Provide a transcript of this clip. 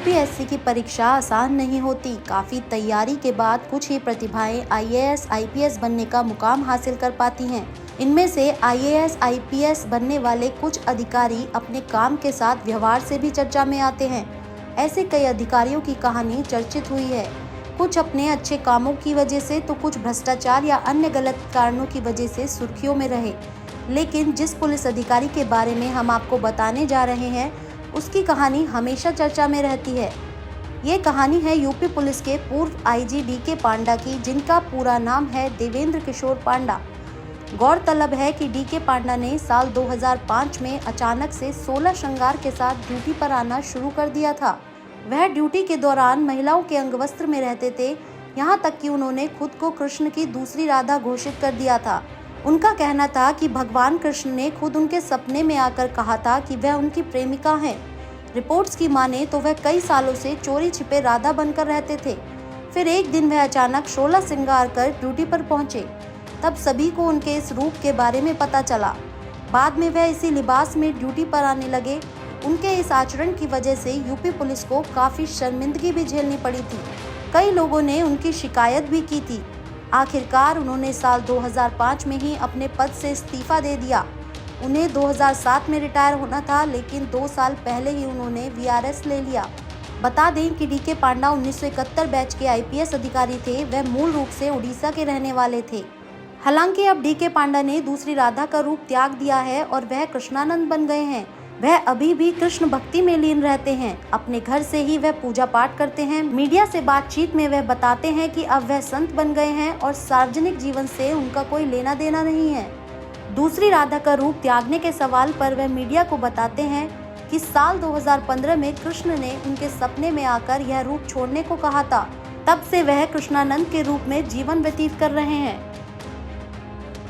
UPSC की परीक्षा आसान नहीं होती। काफ़ी तैयारी के बाद कुछ ही प्रतिभाएं आईएएस, आईपीएस बनने का मुकाम हासिल कर पाती हैं। इनमें से आईएएस, आईपीएस बनने वाले कुछ अधिकारी अपने काम के साथ व्यवहार से भी चर्चा में आते हैं। ऐसे कई अधिकारियों की कहानी चर्चित हुई है। कुछ अपने अच्छे कामों की वजह से तो कुछ भ्रष्टाचार या अन्य गलत कारणों की वजह से सुर्खियों में रहे। लेकिन जिस पुलिस अधिकारी के बारे में हम आपको बताने जा रहे हैं, उसकी कहानी हमेशा चर्चा में रहती है। ये कहानी है यूपी पुलिस के पूर्व आईजी डीके पांडा की, जिनका पूरा नाम है देवेंद्र किशोर पांडा। गौरतलब है कि डीके पांडा ने साल 2005 में अचानक से 16 श्रृंगार के साथ ड्यूटी पर आना शुरू कर दिया था। वह ड्यूटी के दौरान महिलाओं के अंगवस्त्र में रहते थे, यहाँ तक कि उन्होंने खुद को कृष्ण की दूसरी राधा घोषित कर दिया था। उनका कहना था कि भगवान कृष्ण ने खुद उनके सपने में आकर कहा था कि वह उनकी प्रेमिका हैं। रिपोर्ट्स की माने तो वह कई सालों से चोरी छिपे राधा बनकर रहते थे। फिर एक दिन वह अचानक 16 श्रृंगार कर ड्यूटी पर पहुंचे। तब सभी को उनके इस रूप के बारे में पता चला। बाद में वह इसी लिबास में ड्यूटी पर आने लगे। उनके इस आचरण की वजह से यूपी पुलिस को काफ़ी शर्मिंदगी भी झेलनी पड़ी थी। कई लोगों ने उनकी शिकायत भी की थी। आखिरकार उन्होंने साल 2005 में ही अपने पद से इस्तीफा दे दिया। उन्हें 2007 में रिटायर होना था, लेकिन 2 साल पहले ही उन्होंने वीआरएस ले लिया। बता दें कि डीके पांडा 1971 बैच के आईपीएस अधिकारी थे। वह मूल रूप से उड़ीसा के रहने वाले थे। हालांकि अब डीके पांडा ने दूसरी राधा का रूप त्याग दिया है और वह कृष्णानंद बन गए हैं। वह अभी भी कृष्ण भक्ति में लीन रहते हैं। अपने घर से ही वह पूजा पाठ करते हैं। मीडिया से बातचीत में वह बताते हैं कि अब वह संत बन गए हैं और सार्वजनिक जीवन से उनका कोई लेना देना नहीं है। दूसरी राधा का रूप त्यागने के सवाल पर वह मीडिया को बताते हैं कि साल 2015 में कृष्ण ने उनके सपने में आकर यह रूप छोड़ने को कहा था। तब से वह कृष्णानंद के रूप में जीवन व्यतीत कर रहे हैं।